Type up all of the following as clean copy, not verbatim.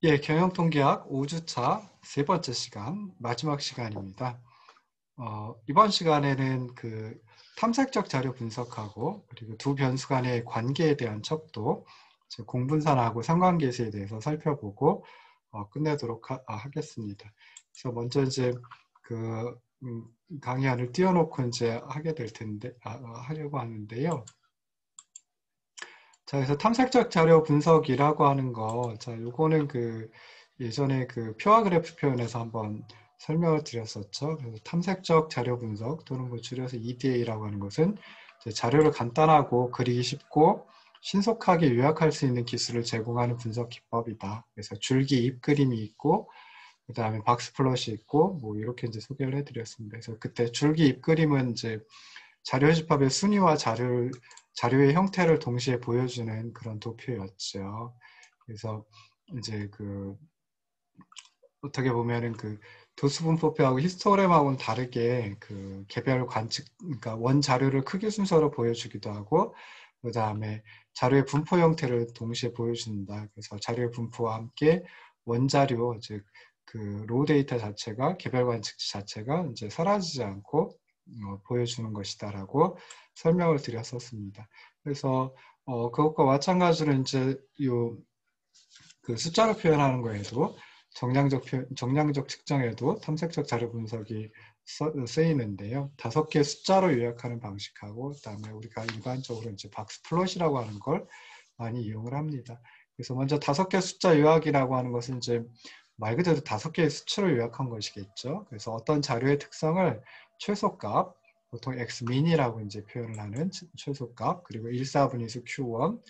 예, 경영통계학 5주차 세 번째 시간, 마지막 시간입니다. 이번 시간에는 그 탐색적 자료 분석하고 그리고 두 변수 간의 관계에 대한 척도, 즉 공분산하고 상관계수에 대해서 살펴보고 끝내도록 하겠습니다. 그래서 먼저 이제 그 강의안을 띄워놓고 이제 하게 될 텐데 하려고 하는데요. 자, 그래서 탐색적 자료 분석이라고 하는 거, 자, 요거는 그 예전에 그 표와 그래프 표현에서 한번 설명을 드렸었죠. 그래서 탐색적 자료 분석 또는 뭐 줄여서 EDA라고 하는 것은 이제 자료를 간단하고 그리기 쉽고 신속하게 요약할 수 있는 기술을 제공하는 분석 기법이다. 그래서 줄기 입 그림이 있고 그 다음에 박스 플롯이 있고 뭐 이렇게 이제 소개를 해드렸습니다. 그래서 그때 줄기 입 그림은 이제 자료 집합의 순위와 자료의 형태를 동시에 보여주는 그런 도표였죠. 그래서 이제 그 어떻게 보면은 그 도수분포표하고 히스토그램하고는 다르게 그 개별 관측, 그러니까 원 자료를 크기 순서로 보여주기도 하고, 그 다음에 자료의 분포 형태를 동시에 보여준다. 그래서 자료의 분포와 함께 원자료, 즉 그 로우 데이터 자체가 개별 관측지 자체가 이제 사라지지 않고 보여주는 것이다라고 설명을 드렸었습니다. 그래서 그것과 마찬가지로 이제 요 그 숫자로 표현하는 거에도 정량적 측정에도 탐색적 자료 분석이 쓰이는데요. 5개 숫자로 요약하는 방식하고 그다음에 우리가 일반적으로 이제 박스 플롯이라고 하는 걸 많이 이용을 합니다. 그래서 먼저 5개 숫자 요약이라고 하는 것은 이제 말 그대로 5개의 수치로 요약한 것이겠죠. 그래서 어떤 자료의 특성을 최소값, 보통 x민이라고 이제 표현을 하는 최소값, 그리고 1,4분위수 q1,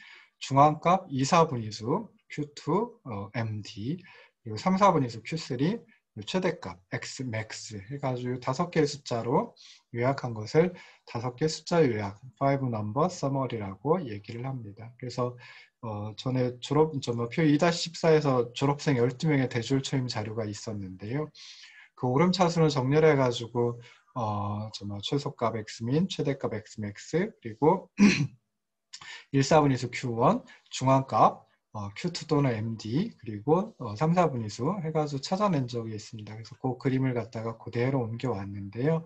중앙값 2,4분위수 q2, md, 그리고 3,4분위수 q3, 최대값 xmax 해가지고 5개의 숫자로 요약한 것을 5개 숫자 요약, 5 number summary라고 얘기를 합니다. 그래서 전에 표 2-14에서 졸업생 12명의 대졸 초임 자료가 있었는데요. 그 오름차순을 정렬해가지고 최소값 xmin, 최대값 xmax, 그리고 1,4분위수 q1, 중앙값 q2 또는 md, 그리고 3, 4분위수 해가지고 찾아낸 적이 있습니다. 그래서 그 그림을 갖다가 그대로 옮겨왔는데요.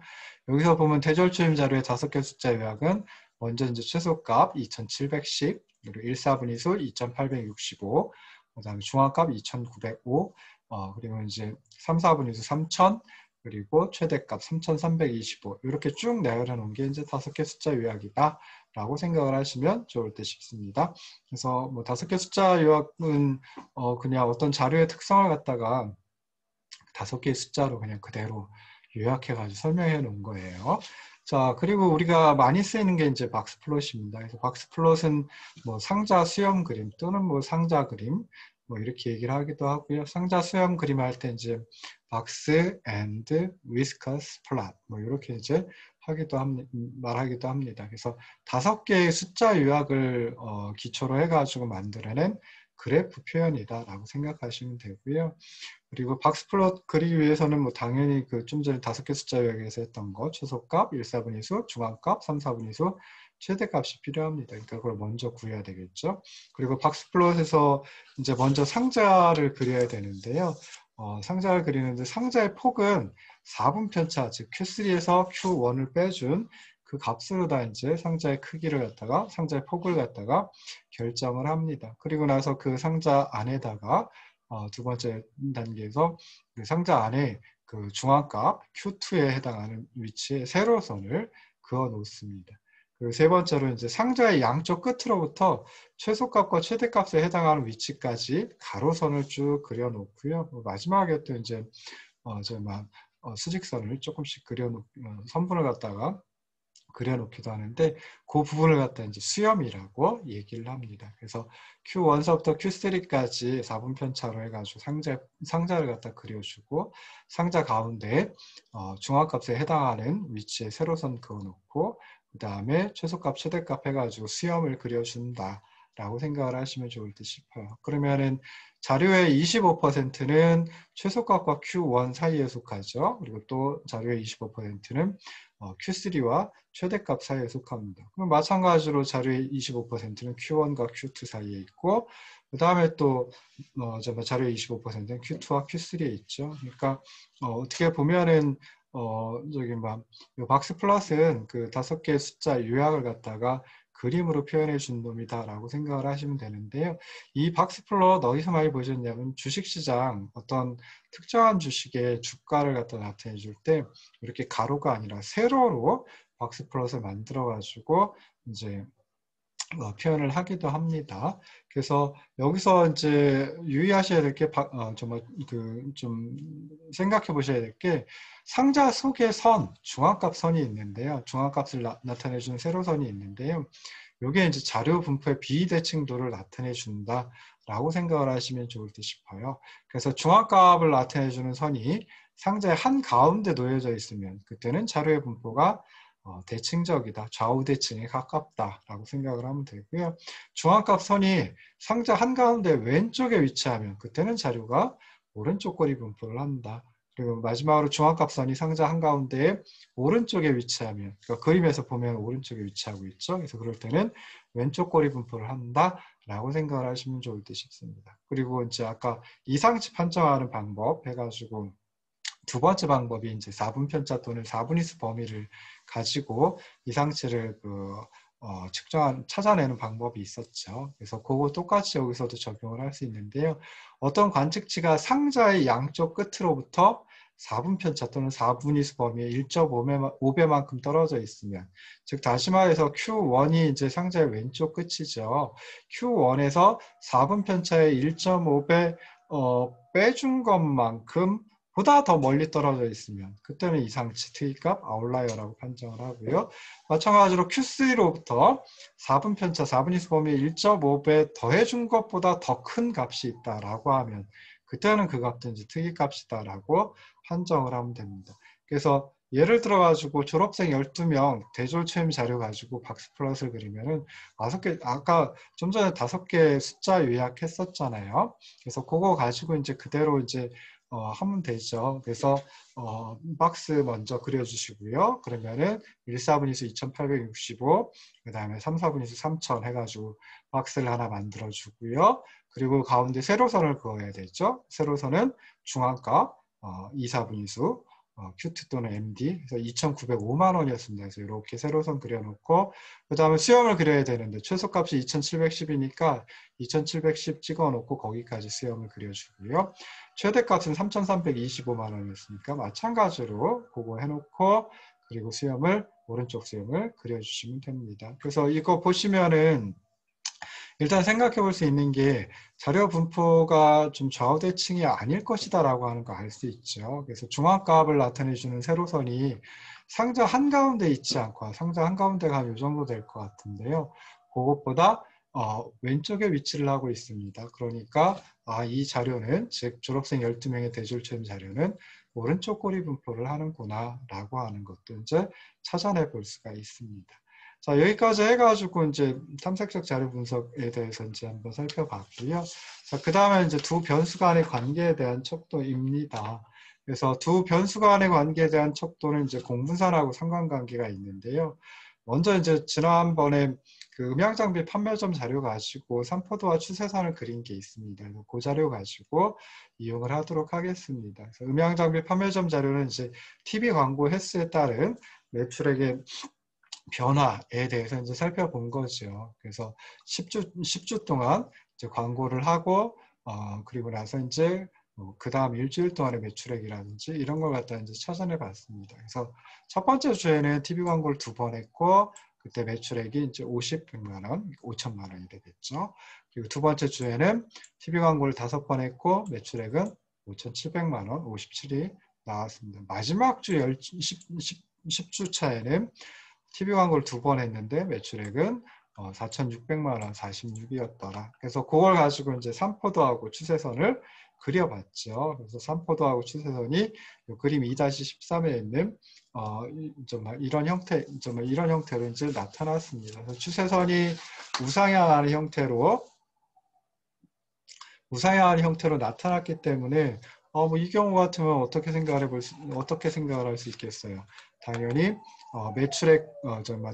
여기서 보면 대졸초임 자료의 5개 숫자 요약은 먼저 이제 최소값 2,710, 그리고 1,4분위수 2,865, 그 다음에 중앙값 2,905, 그리고 이제 3, 4분위수 3,000, 그리고 최대값 3,325 이렇게 쭉 내려놓은 게 이제 5개 숫자 요약이다 라고 생각을 하시면 좋을 듯 싶습니다. 그래서 뭐 5개 숫자 요약은 그냥 어떤 자료의 특성을 갖다가 5개의 숫자로 그냥 그대로 요약해가지고 설명해 놓은 거예요. 자, 그리고 우리가 많이 쓰이는 게 이제 박스 플롯입니다. 그래서 박스 플롯은 뭐 상자 수렴 그림 또는 뭐 상자 그림 뭐 이렇게 얘기를 하기도 하고요. 상자 수렴 그림 할 때 이제 박스 and whiskers plot 뭐 이렇게 이제 말하기도 합니다. 그래서 5개의 숫자 요약을 기초로 해가지고 만들어낸 그래프 표현이다라고 생각하시면 되고요. 그리고 박스플롯 그리기 위해서는 뭐 당연히 그 좀 전에 5개 숫자 요약에서 했던 거 최소값, 1,4분위수, 중앙값, 3, 4분위수, 최대값이 필요합니다. 그러니까 그걸 먼저 구해야 되겠죠. 그리고 박스플롯에서 이제 먼저 상자를 그려야 되는데요. 상자를 그리는데 상자의 폭은 4분 편차, 즉 Q3에서 Q1을 빼준 그 값으로 다 이제 상자의 크기를 갖다가 상자의 폭을 갖다가 결정을 합니다. 그리고 나서 그 상자 안에다가 두 번째 단계에서 그 상자 안에 그 중앙값 Q2에 해당하는 위치에 세로선을 그어 놓습니다. 그리고 세 번째로 이제 상자의 양쪽 끝으로부터 최소값과 최대값에 해당하는 위치까지 가로선을 쭉 그려 놓고요. 마지막에 또 이제 수직선을 조금씩 선분을 갖다가 그려놓기도 하는데 그 부분을 갖다 이제 수염이라고 얘기를 합니다. 그래서 Q1서부터 Q3까지 4분 편차로 해가지고 상자를 갖다 그려주고 상자 가운데 중앙값에 해당하는 위치에 세로선 그어놓고 그 다음에 최소값, 최대값 해가지고 수염을 그려준다 라고 생각을 하시면 좋을 듯 싶어요. 그러면은 자료의 25%는 최소값과 Q1 사이에 속하죠. 그리고 또 자료의 25%는 Q3와 최대값 사이에 속합니다. 그럼 마찬가지로 자료의 25%는 Q1과 Q2 사이에 있고, 그 다음에 또 자료의 25%는 Q2와 Q3에 있죠. 그러니까 어떻게 보면은 저기 막 박스 플롯은 그 5개의 숫자 요약을 갖다가 그림으로 표현해 준 놈이다라고 생각을 하시면 되는데요. 이 박스 플롯 어디서 많이 보셨냐면 주식시장 어떤 특정한 주식의 주가를 갖다 나타내 줄 때 이렇게 가로가 아니라 세로로 박스 플롯을 만들어 가지고 이제 표현을 하기도 합니다. 그래서 여기서 이제 유의하셔야 될 게 정말 좀 생각해 보셔야 될 게 상자 속에 선, 중앙값 선이 있는데요. 중앙값을 나타내 주는 세로선이 있는데요. 이게 이제 자료 분포의 비대칭도를 나타내 준다라고 생각을 하시면 좋을 듯 싶어요. 그래서 중앙값을 나타내 주는 선이 상자의 한 가운데 놓여져 있으면 그때는 자료의 분포가 대칭적이다. 좌우 대칭에 가깝다라고 생각을 하면 되고요. 중앙값 선이 상자 한가운데 왼쪽에 위치하면 그때는 자료가 오른쪽 꼬리 분포를 한다. 그리고 마지막으로 중앙값 선이 상자 한가운데 오른쪽에 위치하면, 그러니까 그림에서 보면 오른쪽에 위치하고 있죠. 그래서 그럴 때는 왼쪽 꼬리 분포를 한다라고 생각을 하시면 좋을 듯 싶습니다. 그리고 이제 아까 이상치 판정하는 방법 해가지고 두 번째 방법이 이제 4분 편차 또는 4분위수 범위를 가지고 이상치를 찾아내는 방법이 있었죠. 그래서 그거 똑같이 여기서도 적용을 할 수 있는데요. 어떤 관측치가 상자의 양쪽 끝으로부터 4분 편차 또는 4분위수 범위의 1.5배만큼 떨어져 있으면, 즉 다시 말해서 Q1이 이제 상자의 왼쪽 끝이죠. Q1에서 4분 편차의 1.5배 빼준 것만큼 보다 더 멀리 떨어져 있으면 그때는 이상치 특이값 아웃라이어라고 판정을 하고요. 마찬가지로 Q3로부터 4분 편차 4분위수 범위의 1.5배 더해준 것보다 더 큰 값이 있다라고 하면 그때는 그 값도 이제 특이값이다라고 판정을 하면 됩니다. 그래서 예를 들어 가지고 졸업생 12명 대졸 체험 자료 가지고 박스 플롯을 그리면은 5개, 아까 좀 전에 5개 숫자 요약했었잖아요. 그래서 그거 가지고 이제 그대로 이제 하면 되죠. 그래서 박스 먼저 그려주시고요. 그러면은 1, 4분위수 2865, 그 다음에 3, 4분위수 3000 해가지고 박스를 하나 만들어주고요. 그리고 가운데 세로선을 그어야 되죠. 세로선은 중앙값 2, 4분위수 Q2 또는 MD, 그래서 2,905만 원이었습니다. 그래서 이렇게 세로선 그려놓고 그 다음에 수염을 그려야 되는데 최소값이 2,710이니까 2,710 찍어놓고 거기까지 수염을 그려주고요. 최대값은 3,325만 원이었으니까 마찬가지로 그거 해놓고 그리고 수염을 오른쪽 수염을 그려주시면 됩니다. 그래서 이거 보시면은 일단 생각해 볼 수 있는 게 자료 분포가 좀 좌우대칭이 아닐 것이다 라고 하는 거 알 수 있죠. 그래서 중앙값을 나타내 주는 세로선이 상자 한가운데 있지 않고 상자 한가운데가 한 이 정도 될 것 같은데요. 그것보다 왼쪽에 위치를 하고 있습니다. 그러니까 이 자료는 즉 졸업생 12명의 대졸체험 자료는 오른쪽 꼬리 분포를 하는구나 라고 하는 것도 이제 찾아내 볼 수가 있습니다. 자, 여기까지 해가지고 이제 탐색적 자료 분석에 대해서 이제 한번 살펴봤고요. 자, 그 다음에 이제 두 변수 간의 관계에 대한 척도입니다. 그래서 두 변수 간의 관계에 대한 척도는 이제 공분산하고 상관관계가 있는데요. 먼저 이제 지난번에 그 음향장비 판매점 자료 가지고 삼포도와 추세선을 그린 게 있습니다. 그 자료 가지고 이용을 하도록 하겠습니다. 그래서 음향장비 판매점 자료는 이제 TV 광고 횟수에 따른 매출액의 변화에 대해서 이제 살펴본 거죠. 그래서 10주 동안 이제 광고를 하고, 그리고 나서 이제 그 다음 일주일 동안의 매출액이라든지 이런 걸 갖다 이제 찾아내 봤습니다. 그래서 첫 번째 주에는 TV 광고를 2번 했고, 그때 매출액이 이제 100만 원, 5천만 원이 되겠죠. 그리고 두 번째 주에는 TV 광고를 5번 했고, 매출액은 5,700만 원, 57이 나왔습니다. 마지막 주 10주 차에는 TV 광고를 2번 했는데 매출액은 4,600만 원 46이었더라. 그래서 그걸 가지고 이제 삼포도하고 추세선을 그려봤죠. 그래서 삼포도하고 추세선이 그림 2-13에 있는 이런 형태로 이제 나타났습니다. 그래서 추세선이 우상향하는 형태로 나타났기 때문에 이 경우 같으면 어떻게 생각을 할 수 있겠어요? 당연히 매출액,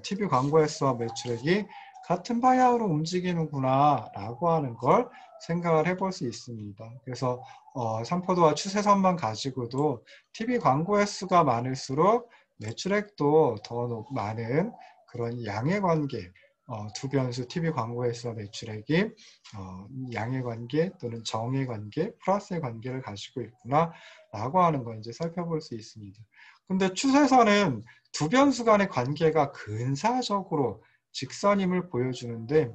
TV 광고 횟수와 매출액이 같은 방향으로 움직이는구나라고 하는 걸 생각을 해볼 수 있습니다. 그래서 삼포도와 추세선만 가지고도 TV 광고 횟수가 많을수록 매출액도 더 많은 그런 양의 관계, 두 변수 TV 광고 횟수와 매출액이 양의 관계 또는 정의 관계, 플러스의 관계를 가지고 있구나라고 하는 걸 이제 살펴볼 수 있습니다. 근데 추세선은 두 변수 간의 관계가 근사적으로 직선임을 보여주는데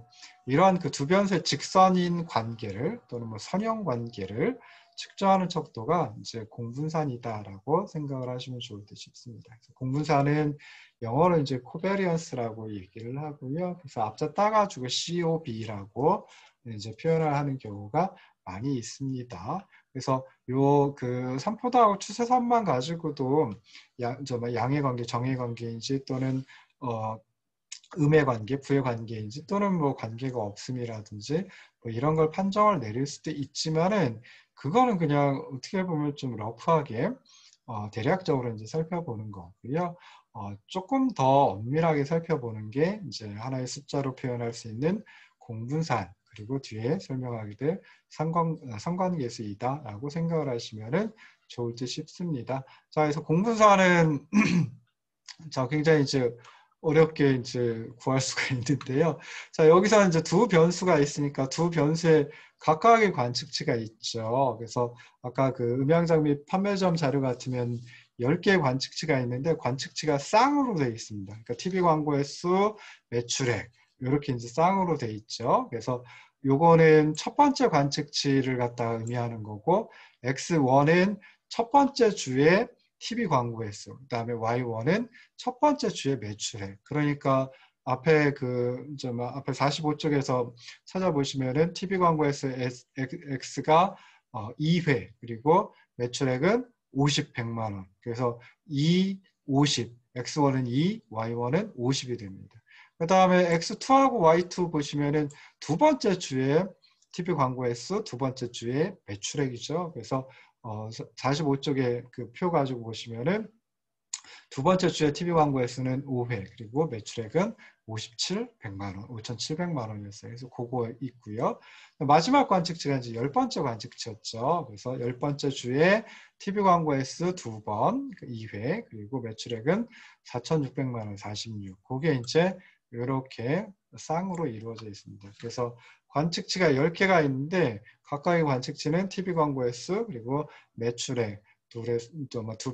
이러한 그 두 변수의 직선인 관계를 또는 뭐 선형 관계를 측정하는 척도가 이제 공분산이다라고 생각을 하시면 좋을 듯 싶습니다. 공분산은 영어로 이제 코베리언스라고 얘기를 하고요. 그래서 앞자 따가지고 COB라고 이제 표현을 하는 경우가 많이 있습니다. 그래서 요 그 삼포도하고 추세선만 가지고도 양의 관계, 정의 관계인지 또는 음의 관계, 부의 관계인지 또는 뭐 관계가 없음이라든지 뭐 이런 걸 판정을 내릴 수도 있지만은 그거는 그냥 어떻게 보면 좀 러프하게 대략적으로 이제 살펴보는 거고요. 조금 더 엄밀하게 살펴보는 게 이제 하나의 숫자로 표현할 수 있는 공분산 그리고 뒤에 설명하게 될 상관계수이다라고 생각을 하시면은 좋을 듯 싶습니다. 자, 그래서 공분산은 자, 굉장히 이제 어렵게 이제 구할 수가 있는데요. 자, 여기서 이제 두 변수가 있으니까 두 변수에 각각의 관측치가 있죠. 그래서 아까 그 음향장 및 판매점 자료 같으면 10개의 관측치가 있는데 관측치가 쌍으로 되어 있습니다. 그러니까 TV 광고 횟수, 매출액 이렇게 이제 쌍으로 되어 있죠. 그래서 요거는 첫 번째 관측치를 갖다가 의미하는 거고 X1은 첫 번째 주에 TV 광고 횟수, 그 다음에 Y1은 첫 번째 주의 매출액. 그러니까 앞에 앞에 45쪽에서 찾아보시면은 TV 광고 횟수 X가 2회, 그리고 매출액은 50, 100만 원. 그래서 2, 50, X1은 2, Y1은 50이 됩니다. 그 다음에 X2하고 Y2 보시면은 두 번째 주에 TV 광고 횟수, 두 번째 주에 매출액이죠. 그래서 45쪽에 그 표 가지고 보시면은 두 번째 주에 TV 광고 횟수는 5회, 그리고 매출액은 57, 100만 원, 5,700만 원이었어요. 그래서 그거 있고요. 마지막 관측치가 이제 10번째 관측치였죠. 그래서 10번째 주에 TV 광고 횟수 2번, 2회, 그리고 매출액은 4,600만 원, 46. 그게 이제 이렇게 쌍으로 이루어져 있습니다. 그래서 관측치가 10개가 있는데 각각의 관측치는 TV 광고 횟수 그리고 매출액 두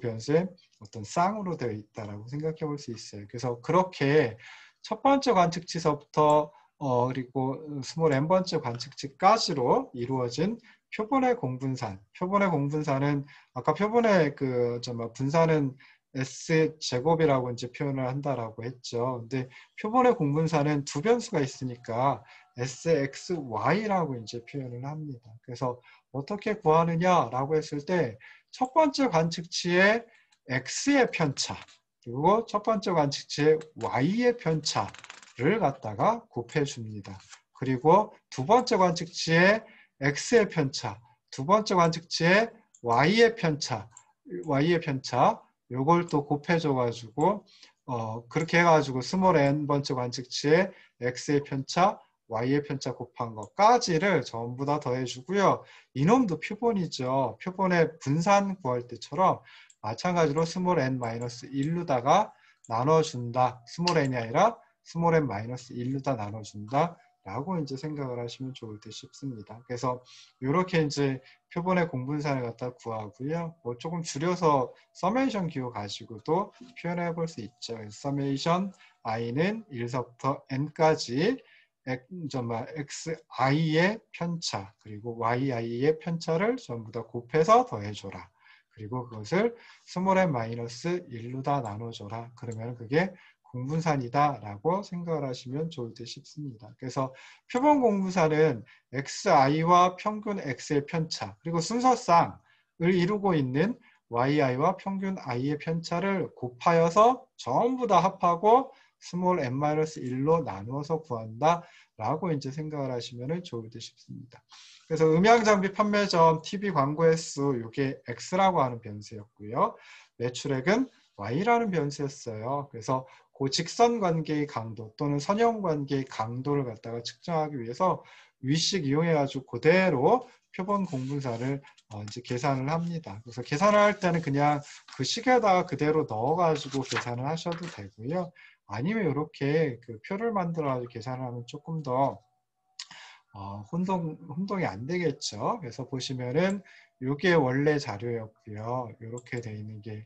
변수의 어떤 쌍으로 되어 있다라고 생각해 볼 수 있어요. 그래서 그렇게 첫 번째 관측치서부터 그리고 스몰 n번째 관측치까지로 이루어진 표본의 공분산은 아까 표본의 분산은 S제곱이라고 이제 표현을 한다라고 했죠. 근데 표본의 공분산은 두 변수가 있으니까 SXY라고 이제 표현을 합니다. 그래서 어떻게 구하느냐라고 했을 때 첫 번째 관측치의 X의 편차 그리고 첫 번째 관측치의 Y의 편차를 갖다가 곱해 줍니다. 그리고 두 번째 관측치의 X의 편차, 두 번째 관측치의 Y의 편차 요걸 또 곱해줘가지고 그렇게 해가지고 스몰 n번째 관측치에 x의 편차, y의 편차 곱한 것까지를 전부 다 더해주고요. 이놈도 표본이죠. 표본의 분산 구할 때처럼 마찬가지로 스몰 n-1로다가 나눠준다. 스몰 n이 아니라 스몰 n-1로다 나눠준다. 라고 이제 생각을 하시면 좋을 듯 싶습니다. 그래서 이렇게 이제 표본의 공분산을 갖다 구하고요. 뭐 조금 줄여서 서메이션 기호 가지고도 표현해 볼 수 있죠. 서메이션 i는 1서부터 n까지 xi의 편차 그리고 yi의 편차를 전부 다 곱해서 더해줘라. 그리고 그것을 스몰 n-1로다 나눠줘라. 그러면 그게 공분산이다라고 생각을 하시면 좋을 듯 싶습니다. 그래서 표본 공분산은 xi와 평균 x의 편차 그리고 순서쌍을 이루고 있는 yi와 평균 i의 편차를 곱하여서 전부 다 합하고 스몰 n-1로 나누어서 구한다 라고 이제 생각을 하시면 좋을 듯 싶습니다. 그래서 음향장비 판매점 TV 광고 횟수 이게 x라고 하는 변수였고요. 매출액은 y라는 변수였어요. 그래서 그 직선 관계의 강도 또는 선형 관계의 강도를 갖다가 측정하기 위해서 위식 이용해가지고 그대로 표본 공분사를 이제 계산을 합니다. 그래서 계산을 할 때는 그냥 그 식에다가 그대로 넣어가지고 계산을 하셔도 되고요. 아니면 이렇게 그 표를 만들어가지고 계산을 하면 조금 더 혼동이 안 되겠죠. 그래서 보시면은 이게 원래 자료였고요. 이렇게 돼 있는 게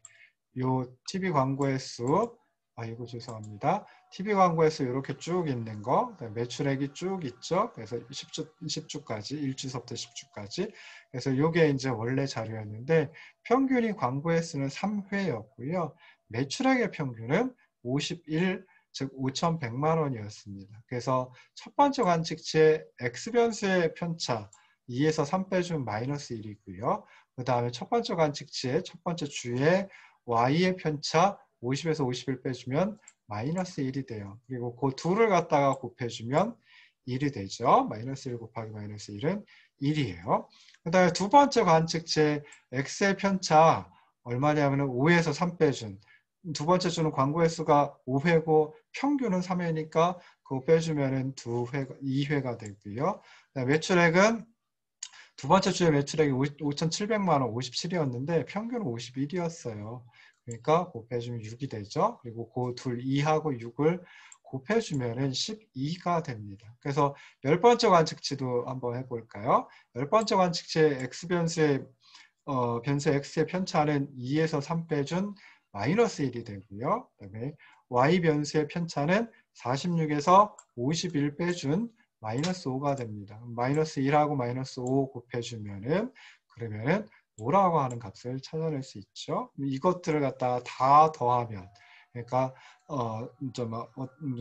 요 TV 광고의 수, 아이고 죄송합니다. TV 광고의 수 이렇게 쭉 있는 거, 매출액이 쭉 있죠. 그래서 10주까지, 1주서부터 10주까지. 그래서 이게 이제 원래 자료였는데 평균이 광고의 수는 3회였고요. 매출액의 평균은 51, 즉 5,100만 원이었습니다. 그래서 첫 번째 관측치의 X변수의 편차 2에서 3 빼주면 마이너스 1이고요. 그 다음에 첫 번째 관측치의 첫 번째 주의 y의 편차 50에서 51 빼주면 마이너스 1이 돼요. 그리고 그 둘을 갖다가 곱해주면 1이 되죠. 마이너스 1 곱하기 마이너스 1은 1이에요. 그 다음에 두 번째 관측치의 x의 편차 얼마냐면 5에서 3 빼준 두 번째 주는 광고 횟수가 5회고 평균은 3회니까 그거 빼주면은 2회가 되고요. 매출액은 두 번째 주에 매출액이 5,700만 원 57이었는데 평균은 51이었어요. 그러니까 곱해주면 6이 되죠. 그리고 그 둘 2하고 6을 곱해주면은 12가 됩니다. 그래서 10번째 관측치도 한번 해볼까요? 10번째 관측치의 x변수의 변수 x의 편차는 2에서 3 빼준 마이너스 1이 되고요. 그다음에 y변수의 편차는 46에서 51 빼준 마이너스 5가 됩니다. 마이너스 1하고 마이너스 5 곱해주면은 그러면은 5라고 하는 값을 찾아낼 수 있죠. 이것들을 갖다가 다 더하면 그러니까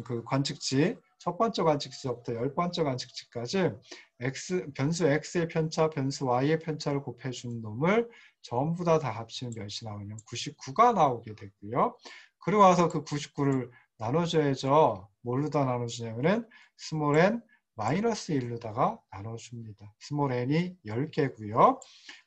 그 관측치 첫 번째 관측치부터 10번째 관측치까지 변수 x의 편차, 변수 y의 편차를 곱해준 놈을 전부 다 합치면 몇이 나오냐면 99가 나오게 되고요. 그리고 와서 그 99를 나눠줘야죠. 뭘로 다 나눠주냐면은 스몰 n 마이너스 1로다가 나눠줍니다. 스몰 n이 10개고요.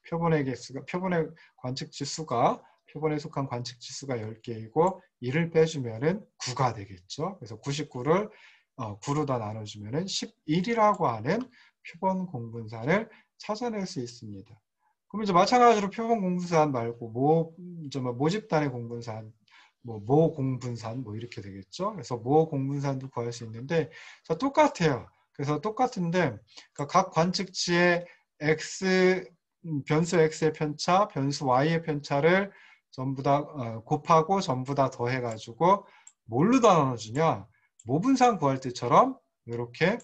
표본의 개수가, 표본의 관측지 수가, 표본에 속한 관측지 수가 10개이고 1을 빼주면은 9가 되겠죠. 그래서 99를 9로 다 나눠주면은 11이라고 하는 표본 공분산을 찾아낼 수 있습니다. 그럼 이제 마찬가지로 표본 공분산 말고 모집단의 공분산, 모 공분산 이렇게 되겠죠. 그래서 모 공분산도 구할 수 있는데 자, 똑같아요. 그래서 똑같은데 각 관측치의 x 변수 x의 편차, 변수 y의 편차를 전부 다 곱하고 전부 다 더해가지고 뭘로 다 나눠주냐? 모분산 구할 때처럼 이렇게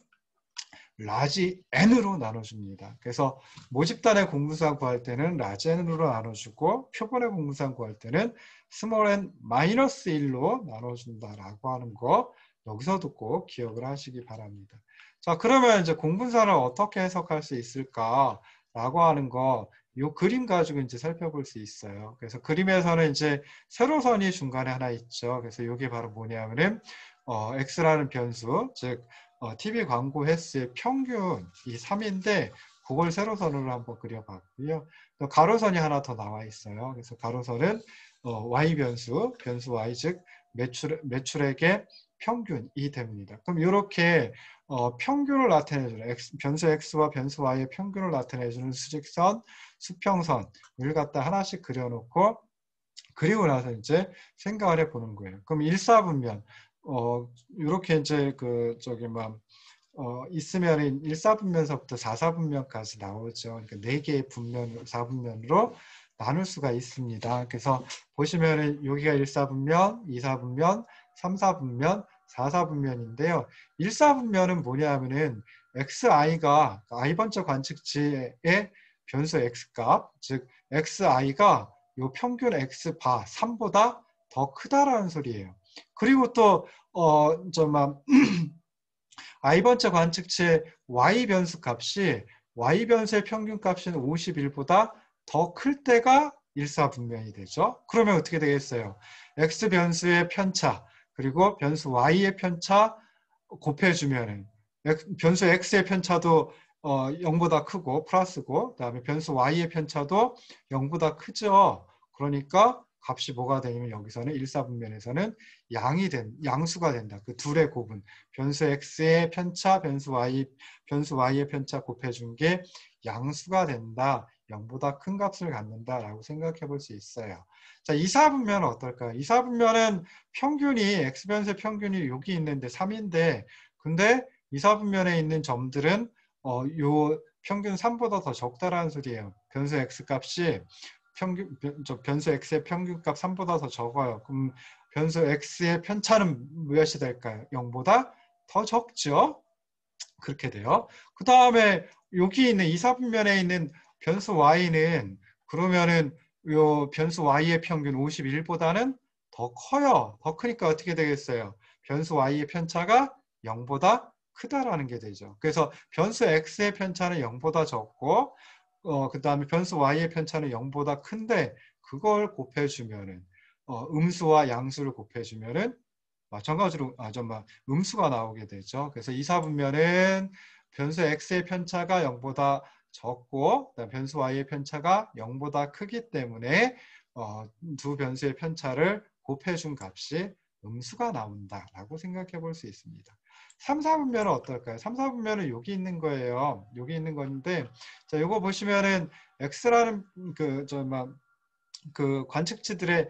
라지 n으로 나눠줍니다. 그래서 모집단의 공분산 구할 때는 라지 n으로 나눠주고 표본의 공분산 구할 때는 스몰 n 마이너스 1로 나눠준다라고 하는 거 여기서도 꼭 기억을 하시기 바랍니다. 자, 그러면 이제 공분산을 어떻게 해석할 수 있을까라고 하는 거 이 그림 가지고 이제 살펴볼 수 있어요. 그래서 그림에서는 이제 세로선이 중간에 하나 있죠. 그래서 이게 바로 뭐냐면은 x라는 변수, 즉 TV 광고 횟수의 평균이 3인데 그걸 세로선으로 한번 그려봤고요. 또 가로선이 하나 더 나와 있어요. 그래서 가로선은 y 변수 y 즉 매출액의 평균이 됩니다. 그럼 이렇게 평균을 나타내주는 변수 x와 변수 y의 평균을 나타내주는 수직선, 수평선을 갖다 하나씩 그려놓고 그리고 나서 이제 생각을 해보는 거예요. 그럼 일사분면 이렇게 이제 있으면 1사분면서부터 4사분면까지 나오죠. 그러니까 4개의 분면, 4분면으로 나눌 수가 있습니다. 그래서 보시면은 여기가 1사분면, 2사분면, 3사분면, 4사분면인데요. 1사분면은 뭐냐면은 xi가 i번째 관측치의 변수 x값, 즉 xi가 요 평균 x바 3보다 더 크다라는 소리예요. 그리고 또 i번째 관측치의 y 변수 값이 y 변수의 평균 값인 51보다 더 클 때가 일사분면이 되죠. 그러면 어떻게 되겠어요? x 변수의 편차 그리고 변수 y의 편차 곱해주면은 변수 x의 편차도 0보다 크고 플러스고 그다음에 변수 y의 편차도 0보다 크죠. 그러니까 값이 뭐가 되냐면 여기서는 일사분면에서는 양수가 된다. 그 둘의 곱은 변수 x의 편차, 변수 y의 편차 곱해준 게 양수가 된다. 0보다 큰 값을 갖는다라고 생각해 볼 수 있어요. 자, 이사분면은 어떨까요? 이사분면은 평균이 x변수의 평균이 여기 있는데 3인데 근데 이사분면에 있는 점들은 요 평균 3보다 더 적다라는 소리예요. 변수 x 값이 변수 x의 평균값 3보다 더 적어요. 그럼 변수 x의 편차는 무엇이 될까요? 0보다 더 적죠? 그렇게 돼요. 그 다음에 여기 있는 이사분면에 있는 변수 y는 그러면은 요 변수 y의 평균 51보다는 더 커요. 더 크니까 어떻게 되겠어요? 변수 y의 편차가 0보다 크다라는 게 되죠. 그래서 변수 x의 편차는 0보다 적고 그 다음에 변수 y의 편차는 0보다 큰데 그걸 곱해주면은 음수와 양수를 곱해주면은 마찬가지로 잠깐만 음수가 나오게 되죠. 그래서 이사분면은 변수 x의 편차가 0보다 적고 변수 y의 편차가 0보다 크기 때문에 두 변수의 편차를 곱해준 값이 음수가 나온다라고 생각해 볼 수 있습니다. 3, 4분면은 어떨까요? 3, 4분면은 여기 있는 거예요. 여기 있는 건데 자, 이거 보시면은 x라는 그 관측치들의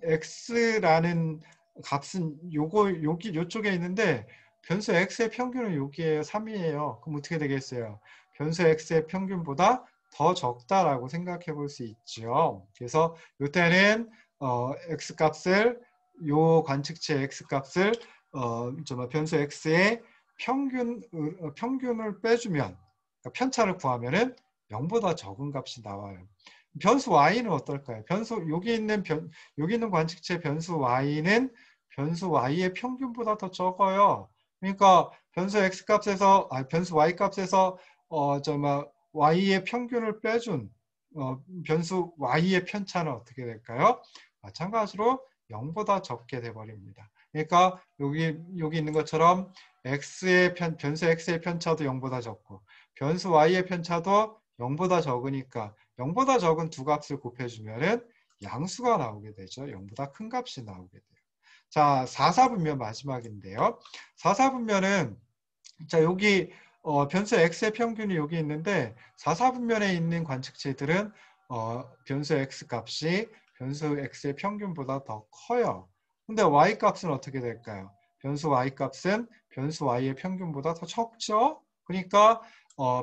x라는 값은 여기 요쪽에 있는데 변수 x의 평균은 여기에요. 3이에요. 그럼 어떻게 되겠어요? 변수 x의 평균보다 더 적다라고 생각해 볼 수 있죠. 그래서 이때는 x 값을 요 관측치의 x 값을 변수 x의 평균을 빼주면 그러니까 편차를 구하면은 0보다 적은 값이 나와요. 변수 y는 어떨까요? 여기 있는 관측체 변수 y는 변수 y의 평균보다 더 적어요. 그러니까 변수 x 값에서 변수 y 값에서 y의 평균을 빼준 변수 y의 편차는 어떻게 될까요? 마찬가지로 0보다 적게 돼 버립니다. 그러니까 여기 있는 것처럼 변수 x의 편차도 0보다 적고 변수 y의 편차도 0보다 적으니까 0보다 적은 두 값을 곱해주면은 양수가 나오게 되죠. 0보다 큰 값이 나오게 돼요. 자, 4사분면 마지막인데요. 4사분면은 자, 여기 변수 x의 평균이 여기 있는데 4사분면에 있는 관측체들은 변수 x 값이 변수 x의 평균보다 더 커요. 근데 y 값은 어떻게 될까요? 변수 y 값은 변수 y의 평균보다 더 적죠? 그러니까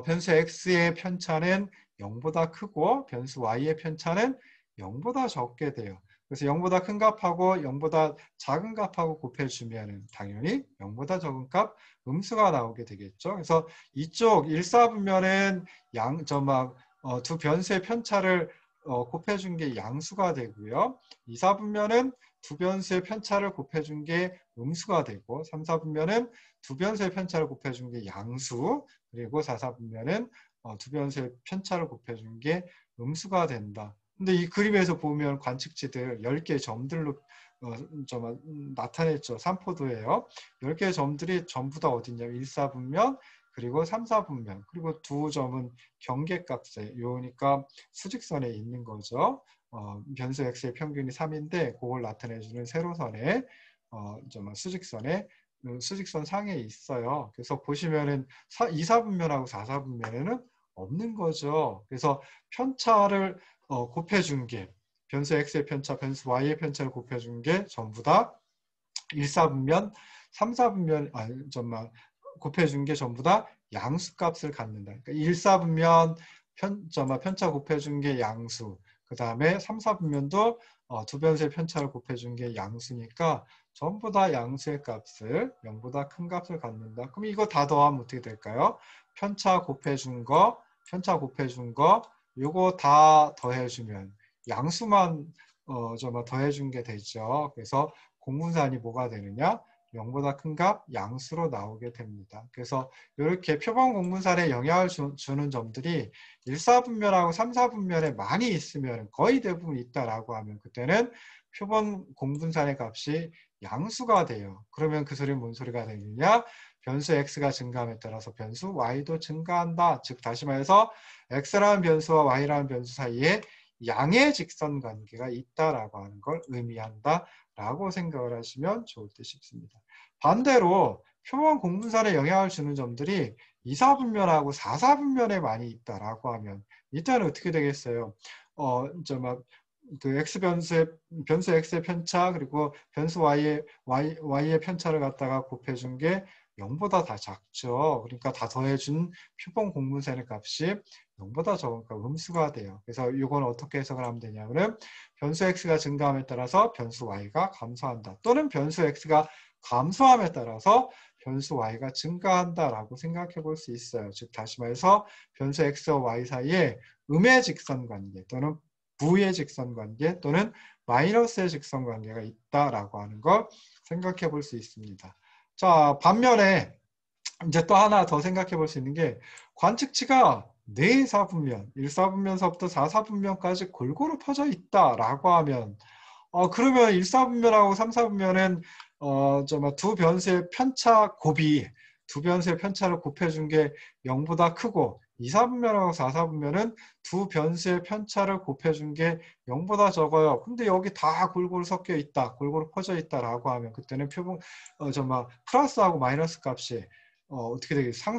변수 x의 편차는 0보다 크고 변수 y의 편차는 0보다 적게 돼요. 그래서 0보다 큰 값하고 0보다 작은 값하고 곱해주면 당연히 0보다 적은 값 음수가 나오게 되겠죠. 그래서 이쪽 1사분면은 두 변수의 편차를 곱해준 게 양수가 되고요. 2사분면은 두 변수의 편차를 곱해준 게 음수가 되고 3사분면은 두 변수의 편차를 곱해준 게 양수 그리고 4사분면은 두 변수의 편차를 곱해준 게 음수가 된다. 근데 이 그림에서 보면 관측지들 10개의 점들로 나타냈죠. 삼포도예요. 10개의 점들이 전부 다 어디냐면 1사분면 그리고 3사분면 그리고 두 점은 경계값에 요니까 수직선에 있는 거죠. 변수 x의 평균이 3인데 그걸 나타내주는 세로선에 수직선 상에 있어요. 그래서 보시면은 2사분면하고 4사분면에는 없는 거죠. 그래서 편차를 곱해준 게 변수 x의 편차, 변수 y의 편차를 곱해준 게 전부 다 1사분면, 3사분면, 곱해준 게 전부 다 양수값을 갖는다. 그러니까 1사분면 편차 곱해준 게 양수, 그 다음에 3사분면도 두 변수의 편차를 곱해준 게 양수니까 전부 다 양수의 값을 0보다 큰 값을 갖는다. 그럼 이거 다 더하면 어떻게 될까요? 편차 곱해준 거, 요거 다 더해주면 양수만 더해준 게 되죠. 그래서 공분산이 뭐가 되느냐? 0보다 큰 값 양수로 나오게 됩니다. 그래서 이렇게 표본 공분산에 영향을 주는 점들이 1, 4분면하고 3, 4분면에 많이 있으면 거의 대부분 있다라고 하면 그때는 표본 공분산의 값이 양수가 돼요. 그러면 그 소리는 뭔 소리가 되느냐? 변수 x가 증가함에 따라서 변수 y도 증가한다. 즉 다시 말해서 x라는 변수와 y라는 변수 사이에 양의 직선 관계가 있다라고 하는 걸 의미한다라고 생각을 하시면 좋을 듯 싶습니다. 반대로 표본 공분산에 영향을 주는 점들이 2, 4분면하고 4, 4분면에 많이 있다라고 하면 이때는 어떻게 되겠어요? 그 변수 x의 편차 그리고 변수 y의 편차를 갖다가 곱해준 게 0보다 다 작죠. 그러니까 다 더해준 표본 공분산의 값이 0보다 적으니까 음수가 돼요. 그래서 이건 어떻게 해석을 하면 되냐면은 변수 x가 증가함에 따라서 변수 y가 감소한다. 또는 변수 x가 감소함에 따라서 변수 y가 증가한다라고 생각해 볼 수 있어요. 즉 다시 말해서 변수 x와 y 사이에 음의 직선 관계 또는 부의 직선 관계 또는 마이너스의 직선 관계가 있다라고 하는 걸 생각해 볼 수 있습니다. 자, 반면에 이제 또 하나 더 생각해 볼 수 있는 게 관측치가 4사분면, 1사분면서부터 4사분면까지 골고루 퍼져 있다라고 하면 그러면 1사분면하고 3사분면은 두 변수의 편차 곱이 두 변수의 편차를 곱해준 게 0보다 크고 2사분면하고 4사분면은 두 변수의 편차를 곱해준 게 0보다 적어요. 근데 여기 다 골고루 섞여 있다, 골고루 퍼져 있다라고 하면 그때는 플러스하고 마이너스 값이 어떻게 되겠어요?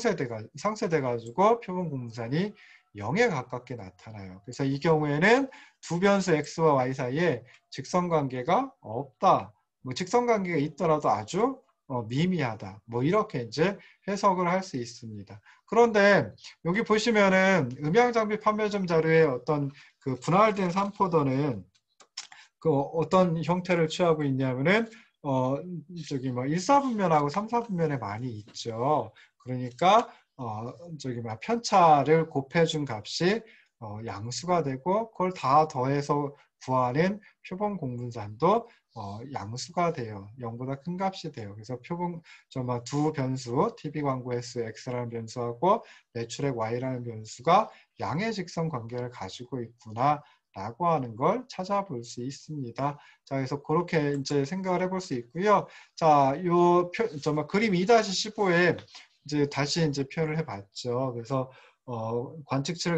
상쇄돼가지고 표본 공분산이 0에 가깝게 나타나요. 그래서 이 경우에는 두 변수 x와 y 사이에 직선관계가 없다. 뭐 직선관계가 있더라도 아주 미미하다. 뭐 이렇게 이제 해석을 할 수 있습니다. 그런데 여기 보시면은 음향장비 판매점 자료에 어떤 그 분할된 3포더는 그 어떤 형태를 취하고 있냐면은 1, 4분면하고 3, 4분면에 많이 있죠. 그러니까 편차를 곱해준 값이 양수가 되고 그걸 다 더해서 구하는 표본 공분산도 양수가 돼요. 0보다 큰 값이 돼요. 그래서 두 변수, TV 광고 횟수 X라는 변수하고 매출액 Y라는 변수가 양의 직선 관계를 가지고 있구나. 라고 하는 걸 찾아볼 수 있습니다. 자, 그래서 그렇게 이제 생각을 해볼 수 있고요. 자, 그림 2-15에 이제 다시 이제 표현을 해봤죠. 그래서 관측치를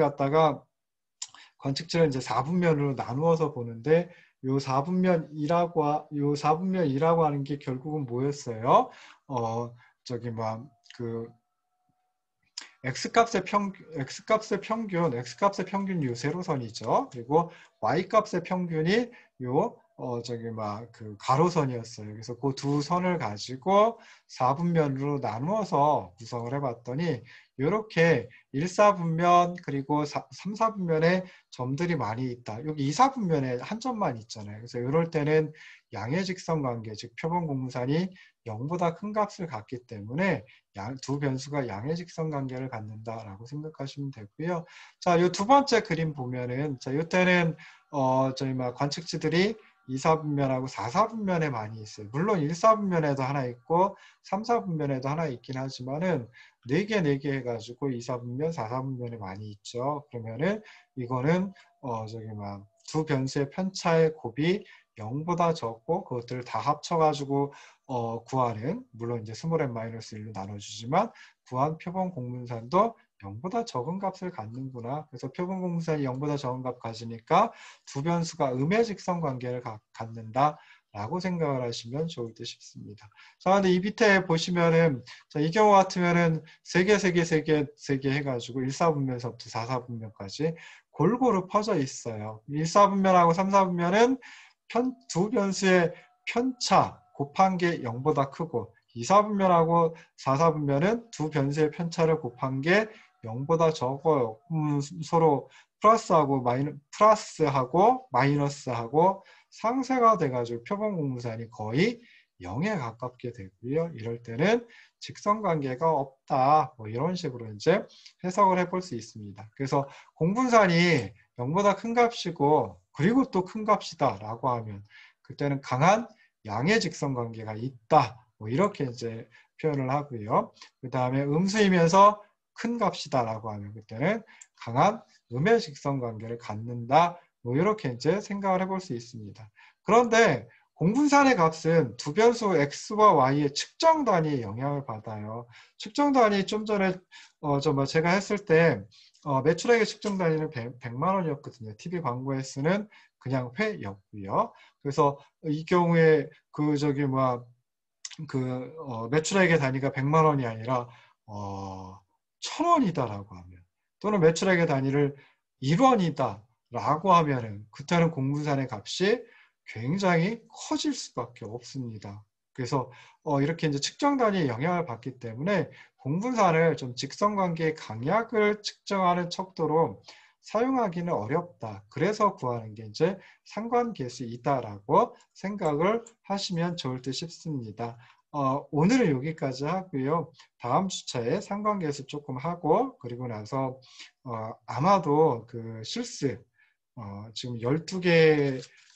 이제 4분면으로 나누어서 보는데 요 4분면이라고 하는 게 결국은 뭐였어요? x값의 평균이 요 세로선이죠. 그리고 y값의 평균이 요 그 가로선이었어요. 그래서 그 두 선을 가지고 4분면으로 나누어서 구성을 해봤더니 이렇게 1, 4분면 그리고 3, 4분면에 점들이 많이 있다. 여기 2, 4분면에 한 점만 있잖아요. 그래서 이럴 때는 양의 직선 관계, 즉 표본 공분산이 0보다 큰 값을 갖기 때문에 두 변수가 양의 직선 관계를 갖는다라고 생각하시면 되고요. 자, 이 두 번째 그림 보면은, 자, 이때는 관측치들이 2, 4분면하고 4, 4분면에 많이 있어요. 물론 1, 4분면에도 하나 있고 3, 4분면에도 하나 있긴 하지만은 4개 해가지고 2, 4분면, 4, 4분면에 많이 있죠. 그러면은 이거는 두 변수의 편차의 곱이 0보다 적고 그것들을 다 합쳐가지고 구하는, 물론 이제 스몰 n 마이너스 1로 나눠주지만 구한 표본 공분산도 0보다 적은 값을 갖는구나. 그래서 표본 공분산이 0보다 적은 값 가지니까 두 변수가 음의 직선 관계를 갖는다. 라고 생각을 하시면 좋을 듯 싶습니다. 자, 근데 이 밑에 보시면은, 자, 이 경우 같으면은 3개 해가지고 1, 4분면서부터 4, 4분면까지 골고루 퍼져 있어요. 1, 4분면하고 3, 4분면은 두 변수의 편차 곱한 게 0보다 크고 2, 4분면하고 4, 4분면은 두 변수의 편차를 곱한 게 0보다 적어요. 서로 플러스하고 마이너스하고 상쇄가 돼가지고 표본 공분산이 거의 0에 가깝게 되고요. 이럴 때는 직선관계가 없다. 뭐 이런 식으로 이제 해석을 해볼 수 있습니다. 그래서 공분산이 0보다 큰 값이고 그리고 또 큰 값이다 라고 하면 그때는 강한 양의 직선관계가 있다. 뭐 이렇게 이제 표현을 하고요. 그 다음에 음수이면서 큰 값이다라고 하면 그때는 강한 음의 직선관계를 갖는다. 뭐 이렇게 이제 생각을 해볼 수 있습니다. 그런데 공분산의 값은 두 변수 x와 y의 측정 단위에 영향을 받아요. 측정 단위 좀 전에 제가 했을 때 매출액의 측정 단위는 100만 원이었거든요. TV 광고에 쓰는 그냥 회였고요. 그래서 이 경우에 매출액의 단위가 100만 원이 아니라 1000원이다라고 하면, 또는 매출액의 단위를 1원이다라고 하면은 그때는 공분산의 값이 굉장히 커질 수밖에 없습니다. 그래서 이렇게 이제 측정 단위에 영향을 받기 때문에 공분산을 좀 직선관계의 강약을 측정하는 척도로 사용하기는 어렵다. 그래서 구하는 게 이제 상관계수이다라고 생각을 하시면 좋을 듯 싶습니다. 오늘은 여기까지 하고요. 다음 주차에 상관계수 조금 하고, 그리고 나서 아마도 그 실습 지금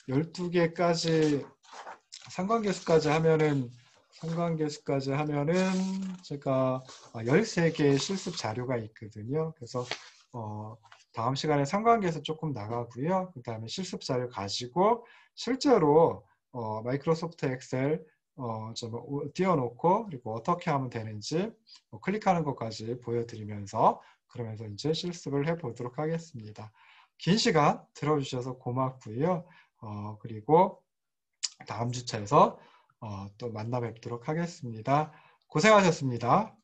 12개까지 상관계수까지 하면은 제가 13개의 실습 자료가 있거든요. 그래서 다음 시간에 상관계수 조금 나가고요. 그 다음에 실습 자료 가지고 실제로 마이크로소프트 엑셀 좀 띄워놓고, 그리고 어떻게 하면 되는지 클릭하는 것까지 보여드리면서, 그러면서 이제 실습을 해보도록 하겠습니다. 긴 시간 들어주셔서 고맙고요. 그리고 다음 주차에서 또 만나 뵙도록 하겠습니다. 고생하셨습니다.